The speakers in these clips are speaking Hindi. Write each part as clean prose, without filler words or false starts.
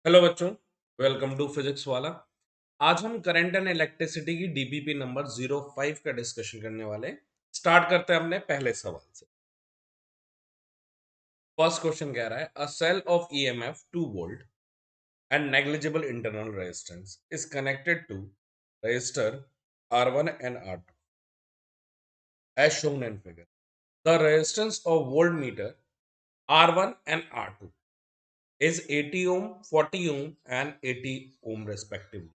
हेलो बच्चों, वेलकम टू फिजिक्स वाला। आज हम करंट एंड इलेक्ट्रिसिटी की डीबीपी नंबर 05 का डिस्कशन करने वाले हैं। स्टार्ट करते हैं अपने पहले सवाल से। फर्स्ट क्वेश्चन कह रहा है a cell of EMF 2 volt and negligible internal resistance is connected to resistor R1 and R2 as shown in figure. The resistance of voltmeter R1 and R2 is 80 ohm, 40 ohm and 80 ohm respectively.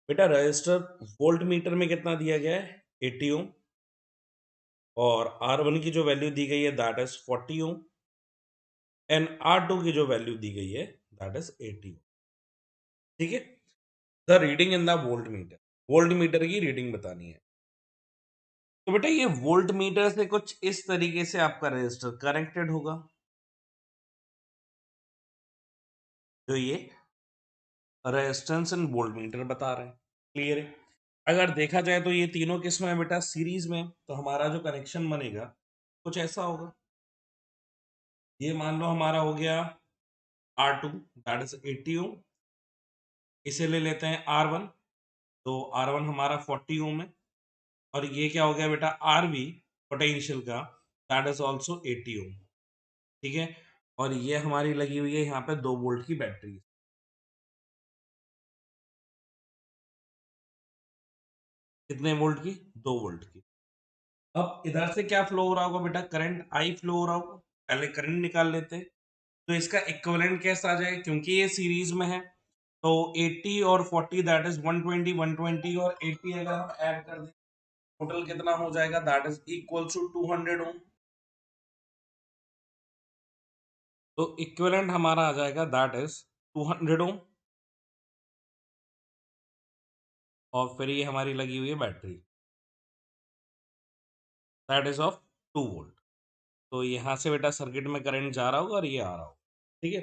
बेटा रजिस्टर वोल्ट मीटर में कितना दिया गया है 80 ओम, और R1 की जो वैल्यू दी गई है that is 40 ohm and R2 की जो वैल्यू दी गई है दैट इज 80 ओम। ठीक है। The reading in the volt meter की रीडिंग बतानी है। तो बेटा ये वोल्ट मीटर से कुछ इस तरीके से आपका रजिस्टर कनेक्टेड होगा, जो ये रेजिस्टेंस इन वोल्ट मीटर बता रहे हैं। क्लियर है। अगर देखा जाए तो ये तीनों किस में है बेटा, सीरीज में, तो हमारा जो कनेक्शन बनेगा कुछ ऐसा होगा। ये मान लो हमारा हो गया R2 दैट इज 80 ओम, इसे ले लेते हैं R1, तो R1 हमारा 40 ओम है, और ये क्या हो गया बेटा RV पोटेंशियल का, दैट इज आल्सो 80 ओम। ठीक है। और ये हमारी लगी हुई है यहाँ पे 2 वोल्ट की बैटरी। कितने वोल्ट की? 2 वोल्ट की। अब इधर से क्या फ्लो हो रहा होगा बेटा, करंट I फ्लो हो रहा होगा। पहले करंट निकाल लेते हैं, तो इसका इक्विवेलेंट कैसा आ जाएगा, क्योंकि ये सीरीज में है, तो 80 और 40 दैट इज 120, 120 और 80 अगर हम ऐड कर दें टोटल कितना हो जाएगा, दैट इज इक्वल टू 200 ओम। तो इक्विवेलेंट हमारा आ जाएगा दैट इज 200 ओम, और फिर ये हमारी लगी हुई है battery that is of 2 volt. तो यहाँ से बेटा सर्किट में करंट जा रहा होगा और ये आ रहा होगा। ठीक है।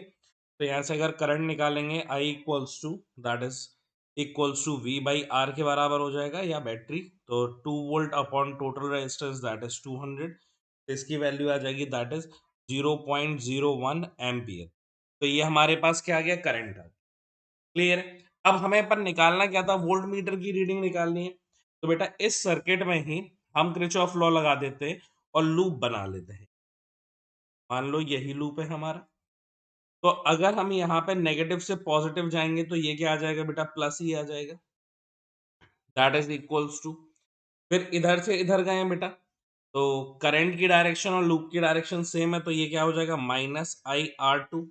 तो यहाँ से अगर करंट निकालेंगे I equals to that is equals to V by R के बराबर हो जाएगा, या बैटरी, तो 2 volt upon total resistance that is 200, तो इसकी वैल्यू आ जाएगी दैट इज 0.01 एम्पियर। तो ये हमारे पास क्या आ गया, करंट आ। क्लियर है। अब हमें पर निकालना क्या था, वोल्ट मीटर की रीडिंग निकालनी है। तो बेटा इस सर्किट में ही हम किरचॉफ लॉ लगा देते हैं और लूप बना लेते हैं। मान लो यही लूप है हमारा, तो अगर हम यहाँ पे नेगेटिव से पॉजिटिव जाएंगे तो ये क्या आ जाएगा बेटा, प्लस ही आ जाएगा, दैट इज इक्वल्स टू। फिर इधर से इधर गए बेटा, तो करंट की डायरेक्शन और लूप की डायरेक्शन सेम है, तो ये क्या हो जाएगा, -IR2।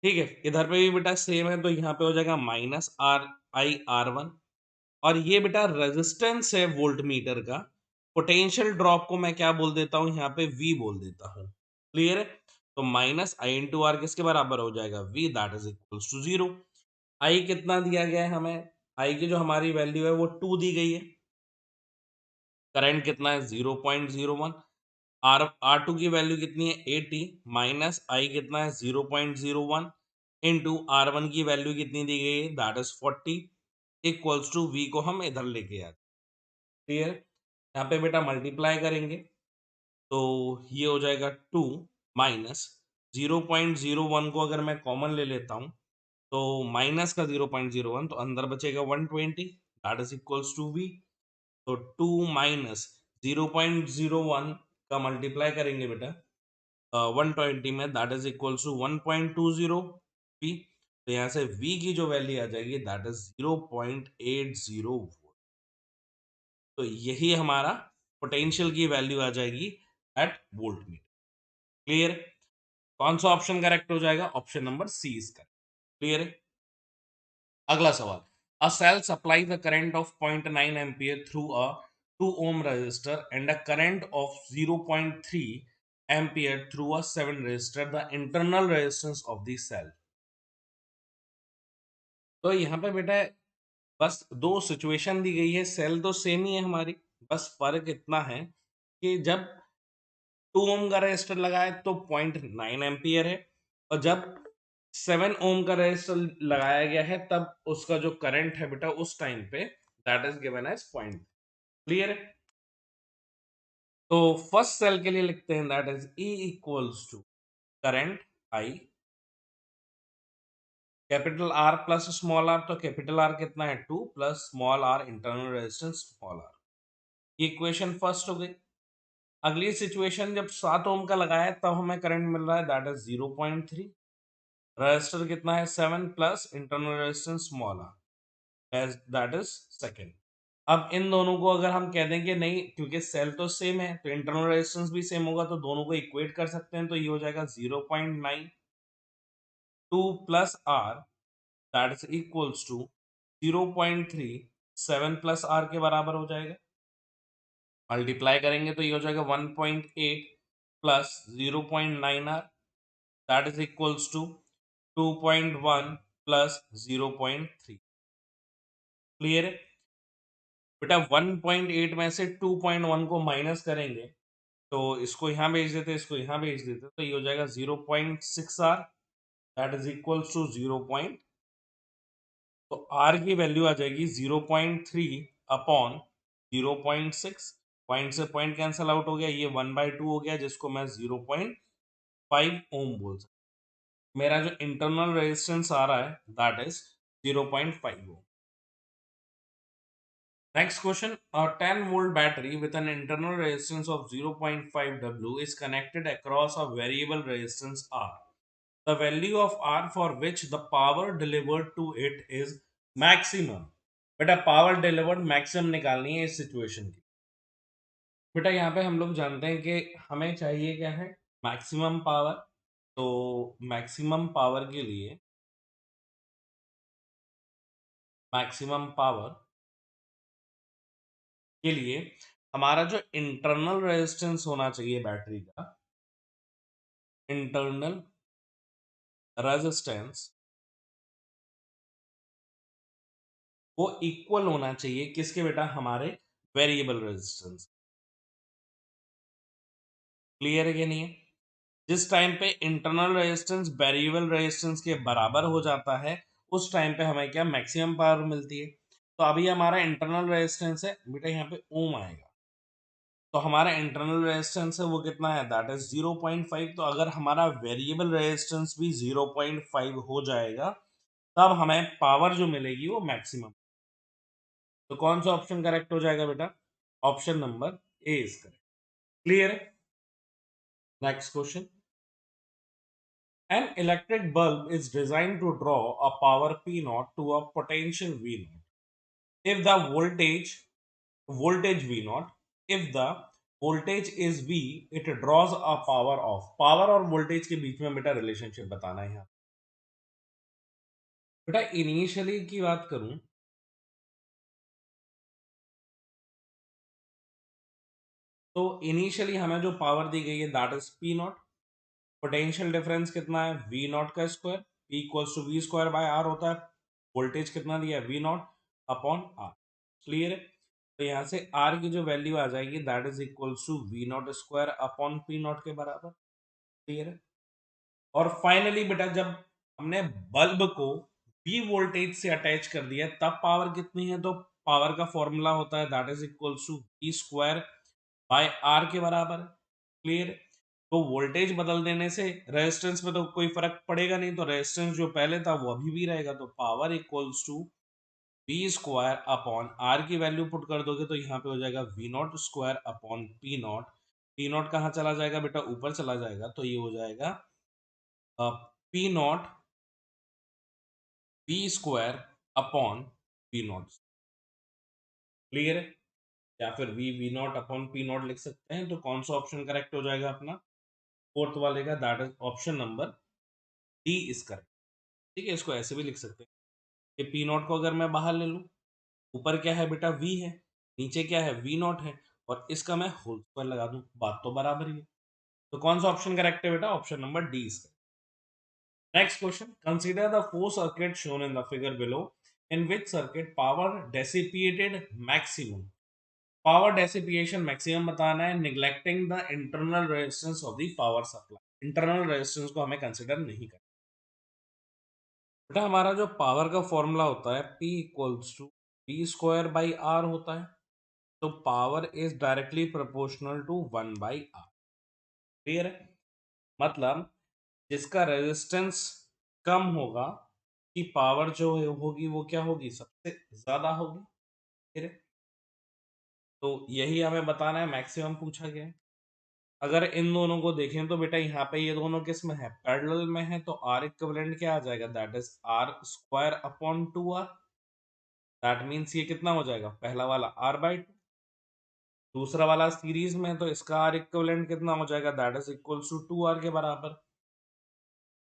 ठीक है। इधर पे भी बेटा सेम है, तो यहाँ पे हो जाएगा -RIR1। और ये बेटा रेजिस्टेंस है वोल्ट मीटर का, पोटेंशियल ड्रॉप को मैं क्या बोल देता हूँ यहाँ पे, V बोल देता हूँ। क्लियर है। तो -I × R किसके बराबर हो जाएगा, V that is equals to 0। I कितना दिया गया है हमें, I की जो हमारी वैल्यू है वो 2 दी गई है। करंट कितना है 0.01, आर R2 की वैल्यू कितनी है 80, माइनस I कितना है 0.01 इंटू R1 की वैल्यू कितनी दी गई है that is 40, equals to V को हम इधर लेके आते। क्लियर। यहाँ पे बेटा मल्टीप्लाई करेंगे, तो ये हो जाएगा 2 माइनस 0.01 को अगर मैं कॉमन ले लेता हूँ, तो माइनस का 0.01, तो अंदर बचेगा 120 that is equals to V। तो 2 माइनस 0.01 का मल्टीप्लाई करेंगे बेटा 120 में, that is equals to 1.20 V। तो यहाँ से V की जो वैल्यू आ जाएगी दैट इज 0.80 वोल्ट। तो यही हमारा पोटेंशियल की वैल्यू आ जाएगी एट वोल्ट मीटर। क्लियर। कौन सा ऑप्शन करेक्ट हो जाएगा, option number C is correct. Clear है। अगला सवाल, a cell supply the current of 0.9 ampere through a 2 ohm resistor and a current of 0.3 ampere through a 7 resistor, the internal resistance of the cell। तो यहाँ पे बेटा बस दो सिचुएशन दी गई है, सेल तो सेम ही है हमारी, बस फर्क इतना है कि जब 2 ओम का रेजिस्टर लगाए तो 0.9 एम्पियर है, और जब 7 ओम का रेजिस्टर लगाया गया है तब उसका जो करंट है बेटा उस टाइम पे that is given as point. Clear है। तो फर्स्ट सेल के लिए लिखते हैं that is E equals to current I capital R plus small R, तो कैपिटल आर कितना है 2 plus small R internal resistance small R. ये इक्वेशन फर्स्ट हो गई। अगली सिचुएशन जब 7 ओम का लगाया है तब हमें करंट मिल रहा है दैट इज 0.3। रेजिस्टर कितना है 7 plus internal resistance small R that is second. अब इन दोनों को अगर हम कह दें कि नहीं क्योंकि सेल तो सेम है तो इंटरनल रेजिस्टेंस भी सेम होगा, तो दोनों को इक्वेट कर सकते हैं, तो ये हो जाएगा 0.9 2 plus R that is equals to 0.3 7 plus R के बराबर हो जाएगा। मल्टीप्लाई करेंगे तो ये हो जाएगा 1.8 plus 0.9 R that is equals to 2.1 plus 0.3। Clear है बेटा? 1.8 में से 2.1 को माइनस करेंगे तो इसको यहाँ भेज देते, इसको यहाँ भेज देते, तो ये हो जाएगा 0.6 R that is equals to 0 point, तो आर की वैल्यू आ जाएगी 0.3 अपॉन 0.6। पॉइंट से पॉइंट कैंसल आउट हो गया, ये 1/2 हो गया जिसको मैं 0.5 ओम बोल सकता। मेरा जो इंटरनल रेजिस्टेंस आ रहा है that is 0.5 ohm. Next question, a 10-volt battery with an internal resistance of 0.5 W is connected across a variable resistance R. The value of R for which the power delivered to it is maximum. बेटा पावर डिलीवर्ड मैक्सिमम निकालनी है इस सिचुएशन की। बेटा यहाँ पे हम लोग जानते हैं कि हमें चाहिए क्या है, मैक्सिमम पावर। तो मैक्सिमम पावर के लिए मैक्सिमम पावर के लिए हमारा जो इंटरनल रेजिस्टेंस होना चाहिए बैटरी का, इंटरनल रेजिस्टेंस वो इक्वल होना चाहिए किसके बेटा, हमारे वेरिएबल रेजिस्टेंस। क्लियर है कि नहीं है? जिस टाइम पे इंटरनल रेजिस्टेंस वेरिएबल रेजिस्टेंस के बराबर हो जाता है उस टाइम पे हमें क्या मैक्सिमम पावर मिलती है। तो अभी हमारा इंटरनल रेजिस्टेंस है बेटा, यहाँ पे ओम आएगा, तो हमारा इंटरनल रेजिस्टेंस है वो कितना है दैट इज 0.5। तो अगर हमारा वेरिएबल रेजिस्टेंस भी 0.5 हो जाएगा तब हमें पावर जो मिलेगी वो मैक्सिमम। तो कौन सा ऑप्शन करेक्ट हो जाएगा बेटा? Option number A is correct. Clear है? Next question, an electric bulb is designed to draw a power P naught to a potential V naught. If the voltage V naught, if the voltage is V, it draws a power of। Power और वोल्टेज के बीच में बेटा रिलेशनशिप बताना है यहाँ। बेटा इनिशियली की बात करूं तो इनिशियली हमें जो पावर दी गई है that is P nought. Potential difference कितना है वी नॉट का square, P equals to V square by R होता है। वोल्टेज कितना दिया है V nought upon R. Clear है? तो यहाँ से आर की जो वैल्यू आ जाएगी that is equals to V nought square upon P nought के बराबर। क्लियर है? और फाइनली बेटा जब हमने बल्ब को वी वोल्टेज से अटैच कर दिया तब पावर कितनी है, तो पावर का फॉर्मूला होता है that is equals to V square by R के बराबर। क्लियर? तो वोल्टेज बदल देने से रेजिस्टेंस में तो कोई फर्क पड़ेगा नहीं, तो रेजिस्टेंस जो पहले था वो अभी भी रहेगा, तो power equals to V square upon R की वैल्यू पुट कर दोगे तो यहाँ पे हो जाएगा V nought square upon P nought. P nought कहाँ चला जाएगा बेटा, ऊपर चला जाएगा, तो ये हो जाएगा P nought V square upon P nought. Clear है? या फिर V nought upon P nought लिख सकते हैं। तो कौन सा ऑप्शन करेक्ट हो जाएगा अपना, फोर्थ वाले का, that is option number D is correct. ठीक है, इसको ऐसे भी लिख सकते हैं कि पी नॉट को अगर मैं बाहर ले लूँ, ऊपर क्या है बेटा वी है, नीचे क्या है वी नॉट है, और इसका मैं होल स्क्वायर लगा दूं, बात तो बराबर ही है। तो कौन सा ऑप्शन करेक्ट है बेटा, option number D is correct. Next question, consider the four circuit shown in the figure below in which circuit power dissipated maximum. Power dissipation maximum बताना है, neglecting the internal resistance of the power supply. Internal resistance को हमें कंसीडर नहीं करना। बेटा हमारा जो पावर का फॉर्मूला होता है P equals to V square by R होता है, तो power is directly proportional to 1/r। Clear है? मतलब जिसका रेजिस्टेंस कम होगा की पावर जो होगी वो क्या होगी, सबसे ज्यादा होगी। ठीक है, तो यही हमें बताना है, मैक्सिमम पूछा गया है। अगर इन दोनों को देखें तो बेटा यहाँ पे ये दोनों किस में है, पैरेलल में है, तो आर इक्विवेलेंट क्या आ जाएगा, that is R square upon 2r। That means ये कितना हो जाएगा, पहला वाला r/2, दूसरा वाला सीरीज में है, तो इसका आर इक्विवेलेंट कितना हो जाएगा, that is equals to 2r के बराबर।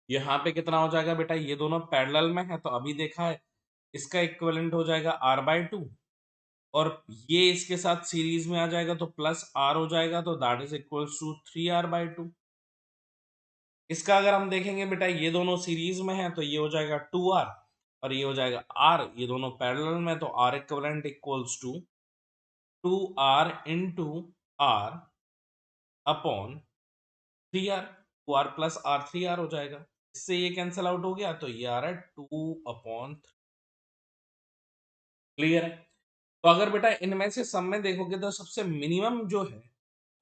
यहाँ पे कितना हो जाएगा बेटा, ये दोनों पैरेलल में है तो अभी देखा है, इसका इक्विवेलेंट हो जाएगा r/2, और ये इसके साथ सीरीज में आ जाएगा तो प्लस r हो जाएगा, तो that is equals to 3r/2। इसका अगर हम देखेंगे बेटा, ये दोनों सीरीज में है तो ये हो जाएगा 2r, और ये हो जाएगा r, ये दोनों पैरेलल में, तो r equivalent equals to 2r into r upon 3r। 2r plus r 3r हो जाएगा, इससे ये कैंसिल आउट हो गया, तो ये आ रहा है 2/3। क्लियर है। तो अगर बेटा इनमें से सब में देखोगे तो सबसे मिनिमम जो है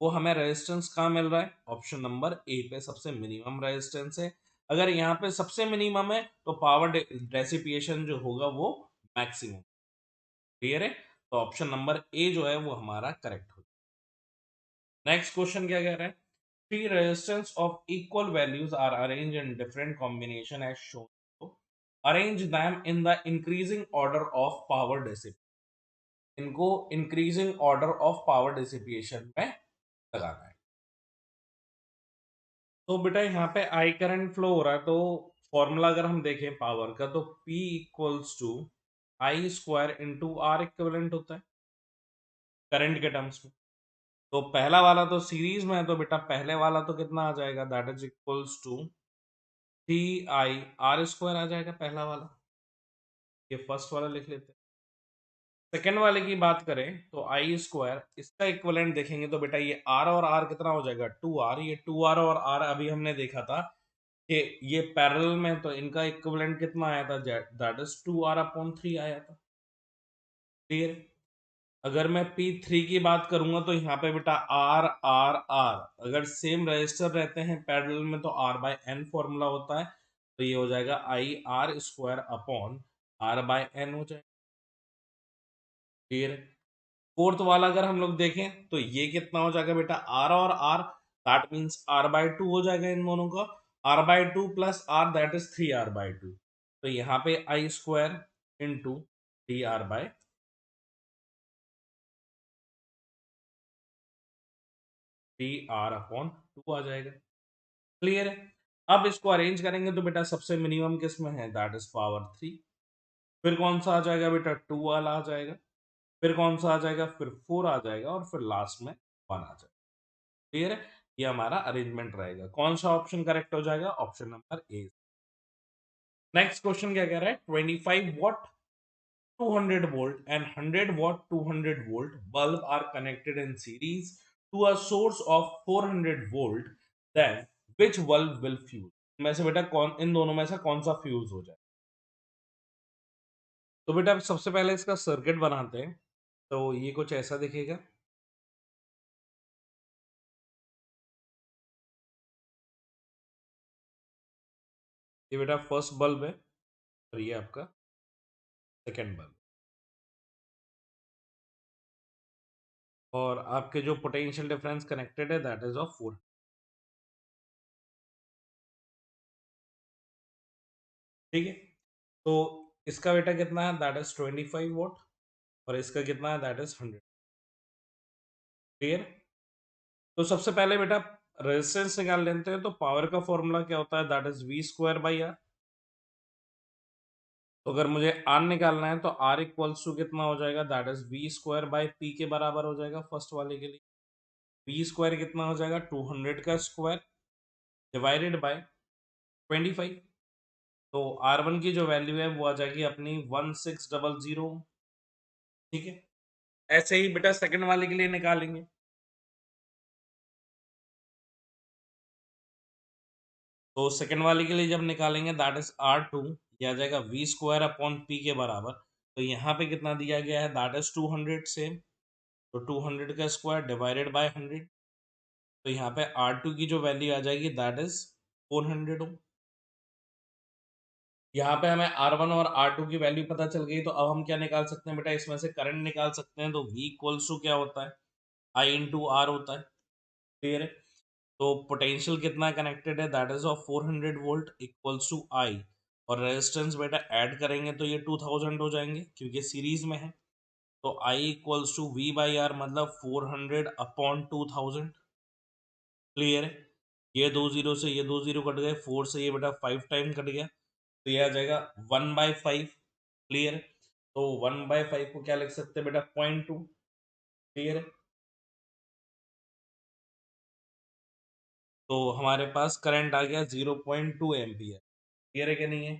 वो हमें रेजिस्टेंस कहाँ मिल रहा है, ऑप्शन नंबर ए पे सबसे मिनिमम रेजिस्टेंस है। अगर यहाँ पे सबसे मिनिमम है तो पावर डेसिपिएशन जो होगा वो मैक्सिमम। क्लियर है, तो ऑप्शन नंबर ए जो है वो हमारा करेक्ट हो। नेक्स्ट क्वेश्चन क्या कह रहा है, three resistance of equal values are arrange in different combination as shown, arrange them in the increasing order of power dissipation. इनको increasing order of power dissipation में लगाना है। तो बेटा यहाँ पे आई करंट फ्लो हो रहा है, तो फॉर्मूला अगर हम देखें पावर का, तो P equals to I square into R equivalent होता है करंट के टर्म्स में। तो पहला वाला तो सीरीज में है, तो बेटा पहले वाला तो कितना आ जाएगा, that is equals to 3I r² आ जाएगा पहला वाला। ये फर्स्ट वाला लिख लेते हैं। सेकेंड वाले की बात करें तो आई स्क्वायर, इसका इक्विवेलेंट देखेंगे तो बेटा ये आर और आर कितना हो जाएगा, 2r। ये 2r और r अभी हमने देखा था कि ये पैरेलल में, तो इनका इक्विवेलेंट कितना आया था, दैट इज 2r/3 आया था। क्लियर। अगर मैं P3 की बात करूंगा तो यहाँ पे बेटा r अगर सेम रजिस्टर रहते हैं पैरेलल में तो r/n फॉर्मूला होता है, तो ये हो जाएगा I r² अपॉन r/n हो जाएगा। क्लियर। फोर्थ वाला अगर हम लोग देखें तो ये कितना हो जाएगा बेटा, आर और आर, दैट मीन्स r/2 हो जाएगा इन दोनों का, r/2 plus r that is 3r/2। तो यहाँ पे आई स्क्वायर इंटू 3r/2 आ जाएगा। क्लियर है। अब इसको अरेंज करेंगे तो बेटा सबसे मिनिमम किस में है, दैट इज पावर 3। फिर कौन सा आ जाएगा बेटा, 2 वाला आ जाएगा। फिर कौन सा आ जाएगा, फिर 4 आ जाएगा, और फिर लास्ट में 1 आ जाएगा। क्लियर है। ये हमारा अरेंजमेंट रहेगा। कौन सा ऑप्शन करेक्ट हो जाएगा, ऑप्शन नंबर ए। नेक्स्ट क्वेश्चन क्या कह रहा है, 25 watt 200 volt and 100 watt 200 volt bulb are connected in series to a source of 400 volt, then which bulb will fuse? में से बेटा कौन, इन दोनों में से कौन सा फ्यूज हो जाए। तो बेटा अब सबसे पहले इसका सर्किट बनाते हैं। तो ये कुछ ऐसा दिखेगा। ये बेटा फर्स्ट बल्ब है, और ये आपका सेकेंड बल्ब, और आपके जो पोटेंशियल डिफरेंस कनेक्टेड है दैट इज ऑफ 4। ठीक है। तो इसका बेटा कितना है, दैट इज 25 watt, और इसका कितना है, दैट इज 100। क्लियर। तो सबसे पहले बेटा रेजिस्टेंस निकाल लेते हैं। तो पावर का फॉर्मूला क्या होता है, दैट इज V²/R। तो अगर मुझे आर निकालना है तो आर इक्वल्स टू कितना हो जाएगा, दैट इज V²/P के बराबर हो जाएगा फर्स्ट वाले के लिए। V² कितना हो जाएगा, 200 का स्क्वायर डिवाइडेड बाय 25। तो R1 की जो वैल्यू है वो आ जाएगी अपनी 1600। ठीक है। ऐसे ही बेटा सेकंड वाले के लिए निकालेंगे। तो सेकंड वाले के लिए जब निकालेंगे दैट इज R2, ये आ जाएगा V²/P के बराबर। तो यहाँ पे कितना दिया गया है, दैट इज 200 सेम, तो 200 का स्क्वायर डिवाइडेड बाय 100। तो यहाँ पे R2 की जो वैल्यू आ जाएगी दैट इज 400 ओम। यहाँ पे हमें R1 और R2 की वैल्यू पता चल गई, तो अब हम क्या निकाल सकते हैं बेटा, इसमें से करंट निकाल सकते हैं। तो V इक्वल्स टू क्या होता है, I इंटू R होता है। क्लियर है। तो पोटेंशियल कितना कनेक्टेड है, that is of 400 volt equals to I, और रेजिस्टेंस बेटा ऐड करेंगे तो ये 2000 हो जाएंगे क्योंकि सीरीज में है। तो I equals to V by R, मतलब 400 अपॉन 2000। क्लियर है। ये दो जीरो से ये दो जीरो कट गए, 4 से ये बेटा 5 टाइम कट गया, तो ये आ जाएगा 1/5। क्लियर है। तो 1/5 को क्या लिख सकते हैं बेटा, 0.2। क्लियर है। तो हमारे पास करंट आ गया 0.2 एम्पियर। क्लियर है कि नहीं है।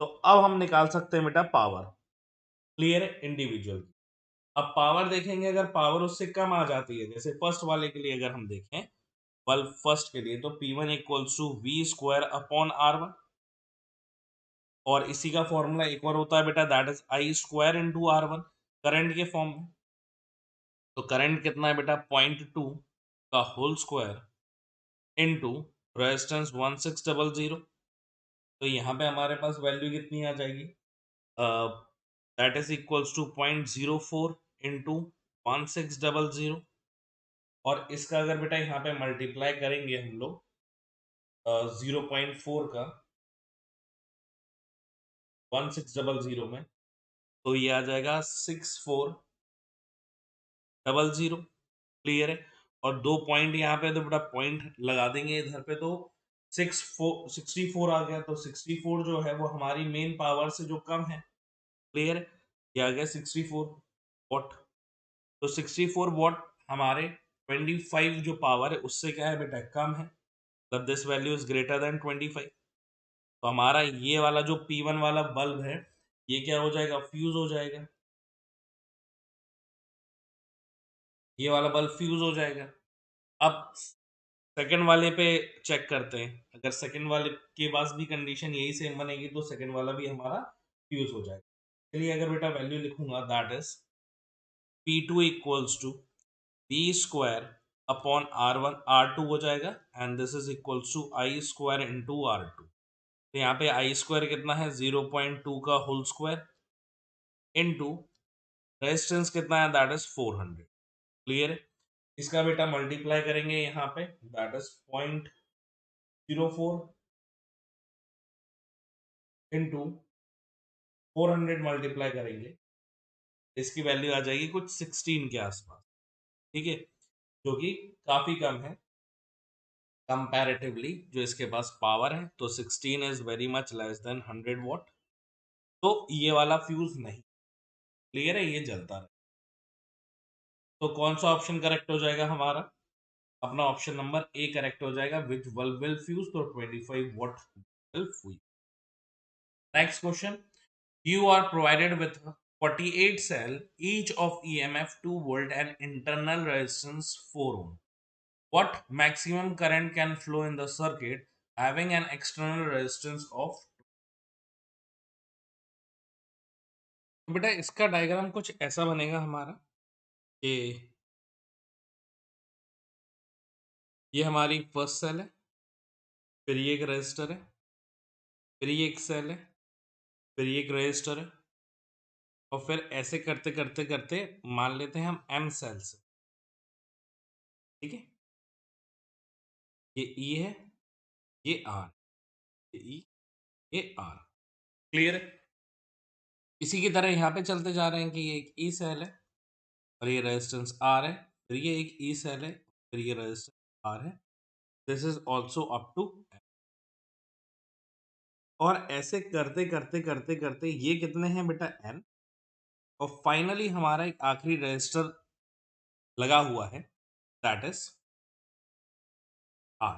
तो अब हम निकाल सकते हैं बेटा पावर। क्लियर है, इंडिविजुअल। अब पावर देखेंगे, अगर पावर उससे कम आ जाती है, जैसे फर्स्ट वाले के लिए अगर हम देखें, बल्ब फर्स्ट के लिए, तो P1 equals to V square upon R1। और इसी का फॉर्मूला एक और होता है बेटा, that is I square into R1, current के फॉर्म में। तो करंट कितना है बेटा, 0.2 का होल स्क्वायर इंटू रेजिस्टेंस 1600। तो यहाँ पे हमारे पास वैल्यू कितनी आ जाएगी, that is equals to 0.04 into 1600। और इसका अगर बेटा यहाँ पे मल्टीप्लाई करेंगे हम लोग 0.4 का 1600 में, तो ये आ जाएगा 6400। क्लियर है। और दो पॉइंट यहाँ पे, तो बेटा पॉइंट लगा देंगे इधर पे, तो 64 आ गया। तो 64 जो है वो हमारी मेन पावर से जो कम है। क्लियर है। ये आ गया 64 वॉट। तो 64 वॉट हमारे 25 जो पावर है उससे क्या है बेटा, कम है, मतलब this value is greater than 25। तो हमारा ये वाला जो P1 वाला बल्ब है, ये क्या हो जाएगा, फ्यूज हो जाएगा। ये वाला बल्ब फ्यूज हो जाएगा। अब सेकंड वाले पे चेक करते हैं, अगर सेकंड वाले के पास भी कंडीशन यही सेम बनेगी, तो सेकंड वाला भी हमारा फ्यूज हो जाएगा। चलिए अगर बेटा वैल्यू लिखूंगा, that is P2 equals to B square upon R1 R2 हो जाएगा, and this is equals to I square into R2। तो यहाँ पे I स्क्वायर कितना है, 0.2 का होल स्क्वायर इंटू रेजिस्टेंस कितना है, दैट इज 400। क्लियर है। इसका बेटा मल्टीप्लाई करेंगे यहाँ पे, दैट इज 0.04 इंटू 400 मल्टीप्लाई करेंगे, इसकी वैल्यू आ जाएगी कुछ 16 के आसपास। ठीक है, जो कि काफी कम है कंपैरेटिवली जो इसके पास पावर है। तो 16 is very much less than 100 what. तो ये वाला फ्यूज नहीं। क्लियर है, ये जलता रहे। तो कौन सा ऑप्शन करेक्ट हो जाएगा हमारा, अपना ऑप्शन नंबर ए करेक्ट हो जाएगा, विच बल्ब विल फ्यूज। तो 25 what bulb fuse. Next question, you are provided with 48 cell, each of EMF 2 volt and internal resistance 4 ohm. What maximum current can flow in the circuit having an external resistance of? तो बेटा इसका डायग्राम कुछ ऐसा बनेगा हमारा कि ये हमारी फर्स्ट सेल है, फिर ये एक रजिस्टर है, फिर ये एक सेल है, फिर ये एक रजिस्टर है, और फिर ऐसे करते करते करते मान लेते हैं हम एम सेल्स। ठीक है, ये ई है, ये आर, ये ई, ये आर। क्लियर है। इसी की तरह यहाँ पे चलते जा रहे हैं कि ये एक ई सेल है और ये रेजिस्टेंस आर है, फिर ये एक ई सेल है, फिर ये रेजिस्टेंस आर है। This is also up to, और ऐसे करते करते करते करते ये कितने हैं बेटा, एन। और फाइनली हमारा एक आखिरी रेजिस्टर लगा हुआ है, दैट इज आर।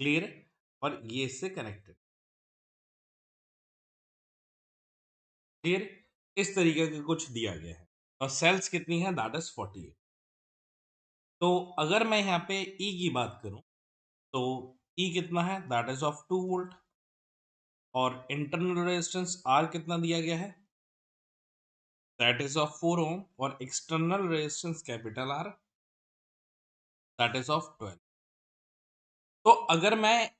क्लियर है। और ये इससे कनेक्टेड। क्लियर। इस तरीके का कुछ दिया गया है, और सेल्स कितनी है, दैट इज 48। तो अगर मैं यहाँ पे ई की बात करूं, तो ई कितना है, दैट इज ऑफ 2 वोल्ट। और इंटरनल रेजिस्टेंस आर कितना दिया गया है, दैट इज ऑफ 4 ओम। और external resistance capital R, that is of 12। तो अगर मैं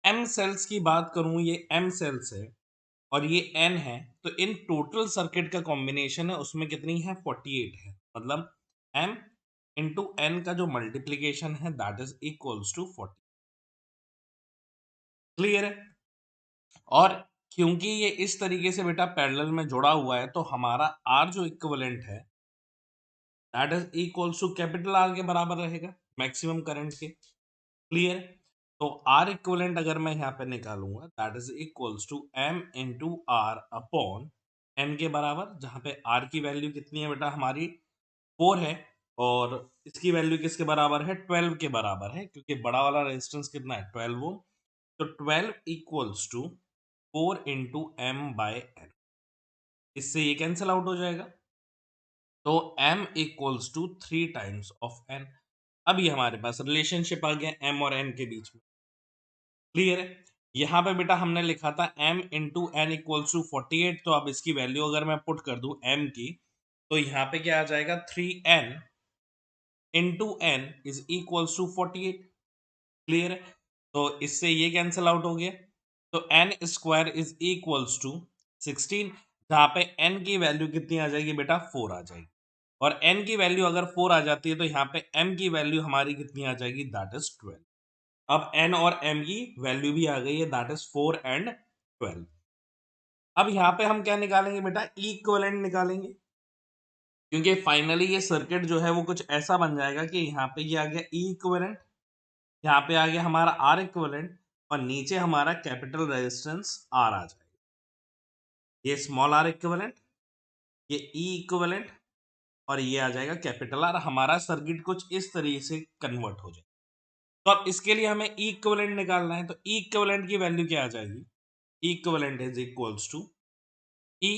एम सेल्स की बात करूं, ये एम सेल्स है और ये एन है, तो इन टोटल सर्किट का कॉम्बिनेशन है उसमें कितनी है 48 है, मतलब एम इंटू एन का जो मल्टीप्लीकेशन है that is equals to 40। Clear है? और क्योंकि ये इस तरीके से बेटा पैरेलल में जुड़ा हुआ है तो हमारा आर जो इक्विवेलेंट है that is equals to capital R के बराबर रहेगा मैक्सिमम करंट के। क्लियर? तो आर इक्विवेलेंट अगर मैं यहाँ पे निकालूंगा that is equals to M into R upon N के बराबर, जहां पे आर की वैल्यू कितनी है बेटा हमारी 4 है और इसकी वैल्यू किसके बराबर है 12 के बराबर है, क्योंकि बड़ा वाला रेजिस्टेंस कितना है 12 ओम। तो 12 equals to 4 into M by N, इससे ये कैंसिल आउट हो जाएगा, तो m equals to 3 times of n। अभी हमारे पास रिलेशनशिप आ गया m और n के बीच में। क्लियर है? यहाँ पे बेटा हमने लिखा था m into N equals to 48, तो अब इसकी वैल्यू अगर मैं पुट कर दूं m की, तो यहाँ पे क्या आ जाएगा 3n into N is equals to 48। Clear है? तो इससे ये कैंसिल आउट हो गया, तो N square is equals to 16, जहां पे n की वैल्यू कितनी आ जाएगी बेटा 4 आ जाएगी, और n की वैल्यू अगर 4 आ जाती है तो यहाँ पे m की वैल्यू हमारी कितनी आ जाएगी दैट इज 12। अब n और m की वैल्यू भी आ गई है दैट इज 4 एंड 12। अब यहाँ पे हम क्या निकालेंगे बेटा इक्विवेलेंट निकालेंगे, क्योंकि फाइनली ये सर्किट जो है वो कुछ ऐसा बन जाएगा कि यहाँ पे ये आ गया इक्विवेलेंट, यहाँ पे आ गया हमारा आर इक्विवेलेंट और नीचे हमारा कैपिटल रेजिस्टेंस आर आ जाएगा, ये स्मॉल आर इक्विवेलेंट, ये ई इक्विवेलेंट और ये आ जाएगा कैपिटल आर। हमारा सर्किट कुछ इस तरीके से कन्वर्ट हो जाए। तो अब इसके लिए हमें इक्विवेलेंट निकालना है, तो इक्विवेलेंट की वैल्यू क्या आ जाएगी, equivalent is equals to E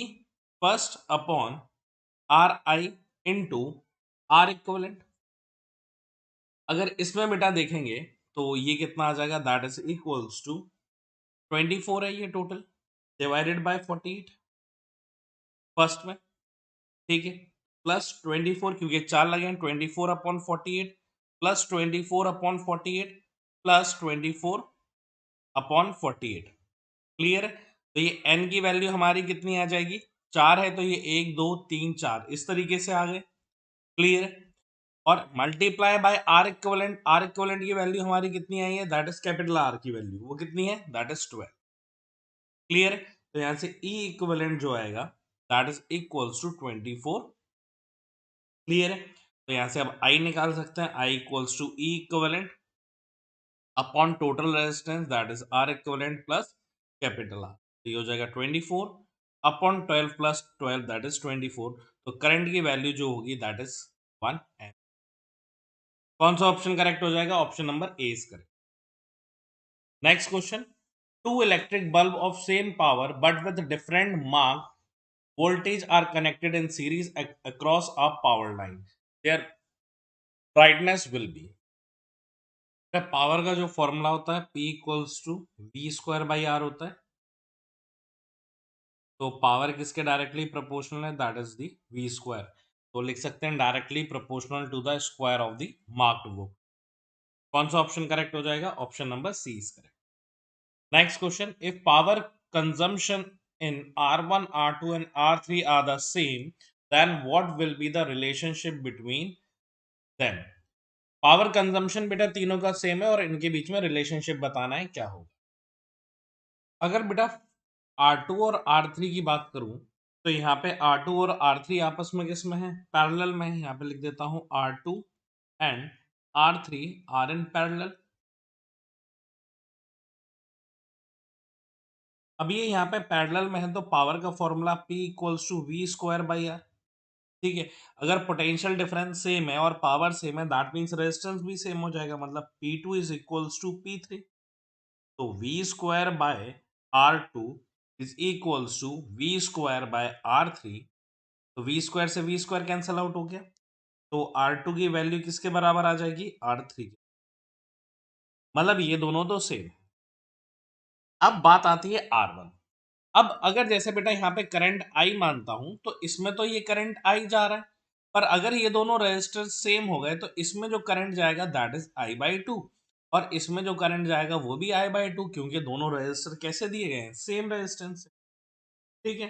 first upon R I into R equivalent. अगर इसमें बेटा देखेंगे तो ये कितना आ जाएगा दैट इज इक्वल्स टू 24 है ये टोटल डिवाइडेड बाय 48 फर्स्ट में, ठीक है, प्लस 24 क्योंकि 4 लगे 24 upon 48 plus 24 upon 48 plus 24 upon 48। Clear है? तो ये n की वैल्यू हमारी कितनी आ जाएगी 4 है, तो ये 1 2 3 4 इस तरीके से आ गए। क्लियर है? और multiply by R equivalent, R equivalent की वैल्यू हमारी कितनी आई है दैट इज कैपिटल आर की वैल्यू वो कितनी है दैट इज 12। क्लियर है? तो यहां से ई इक्विवेलेंट जो आएगा that is equals to 24। Clear है? तो यहां से अब आई निकाल सकते हैं, I equals to E equivalent upon total resistance that is R equivalent plus capital R, तो ये हो जाएगा 24 अपॉन 12 प्लस 12 दैट इज 24। तो करंट की वैल्यू जो होगी दैट इज 1 एम्प। कौन सा ऑप्शन करेक्ट हो जाएगा, option number A is correct. Next question, two electric bulb of same power but with different mark voltage are connected in series across a power line, their brightness will be। Power का जो फॉर्मूला होता है P equals to V square by R होता है, तो पावर किसके डायरेक्टली प्रोपोर्शनल है that is the V square, तो लिख सकते हैं directly proportional to the square of the marked book. कौन सा ऑप्शन करेक्ट हो जाएगा, option number C is correct. Next question, if power consumption in R1, R2 and R3 are the same, then what will be the relationship between them? Power consumption बेटा तीनों का सेम है और इनके बीच में रिलेशनशिप बताना है क्या होगा। अगर बेटा R2 और R3 की बात करूं तो यहाँ पे R2 और R3 आपस में किस में है पैरेलल में है, यहाँ पे लिख देता हूं R2 and R3 are in parallel. अब ये यहाँ पे पैरेलल में है तो पावर का formula P equals to V square by R. ठीक है, अगर पोटेंशियल डिफरेंस सेम है और पावर सेम है दैट मींस रेजिस्टेंस भी सेम हो जाएगा, मतलब P2 is equals to P3, तो V square by R2 is equals to V square by R3, तो V स्क्वायर से V स्क्वायर कैंसिल आउट हो गया, तो R2 की वैल्यू किसके बराबर आ जाएगी R3 की, मतलब ये दोनों तो सेम। अब बात आती है R1। अब अगर जैसे बेटा यहाँ पे करंट आई मानता हूं तो इसमें तो ये करंट आई जा रहा है, पर अगर ये दोनों रेजिस्टर सेम हो गए तो इसमें जो करंट जाएगा that is I by two. और इसमें जो करंट जाएगा वो भी I/2, क्योंकि दोनों रेजिस्टर कैसे दिए गए हैं, सेम रेजिस्टेंस। ठीक है,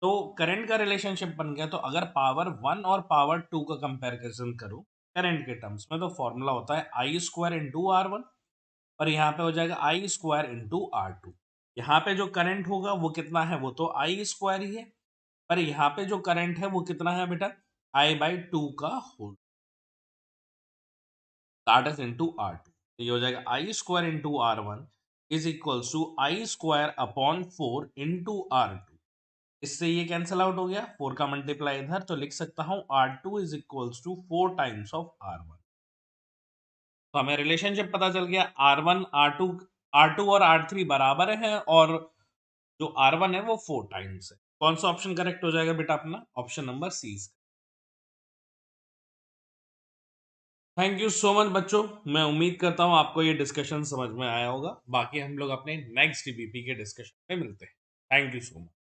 तो करंट का रिलेशनशिप बन गया। तो अगर पावर 1 और पावर 2 का कंपैरिजन करूं करंट के टर्म्स में, तो फॉर्मूला होता है आई स्क्वायर इंटू R1, और यहाँ पे हो जाएगा आई स्क्वायर इंटू R2। यहाँ पे जो करंट होगा वो कितना है, वो तो आई स्क्वायर ही है, पर यहाँ पे जो करंट है वो कितना है बेटा, I/2 का whole, that is into R2। ये हो जाएगा I square into R1 is equals to I square upon 4 into R2। इससे ये कैंसिल आउट हो गया, 4 का मल्टीप्लाई इधर, तो लिख सकता हूं R2 is equals to 4 times of R1। तो हमें रिलेशनशिप पता चल गया, R1 R2 और R3 बराबर है, और जो R1 है वो 4 टाइम्स है। कौन सा ऑप्शन करेक्ट हो जाएगा बेटा अपना, option number C. Thank you so much बच्चों, मैं उम्मीद करता हूं आपको ये डिस्कशन समझ में आया होगा। बाकी हम लोग अपने नेक्स्ट डीबीपी के डिस्कशन में मिलते हैं। Thank you so much.